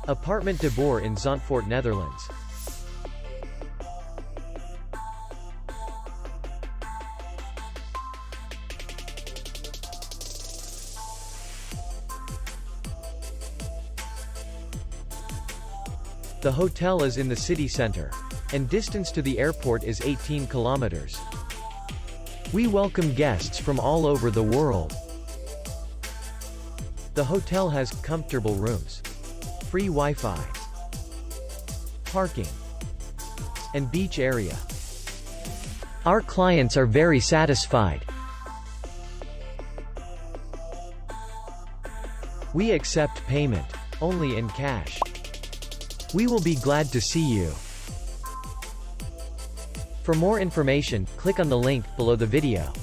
Apartment de Boer in Zandvoort, Netherlands. The hotel is in the city center, and distance to the airport is 18 kilometers. We welcome guests from all over the world. The hotel has comfortable rooms, free Wi-Fi, parking, and beach area. Our clients are very satisfied. We accept payment only in cash. We will be glad to see you. For more information, click on the link below the video.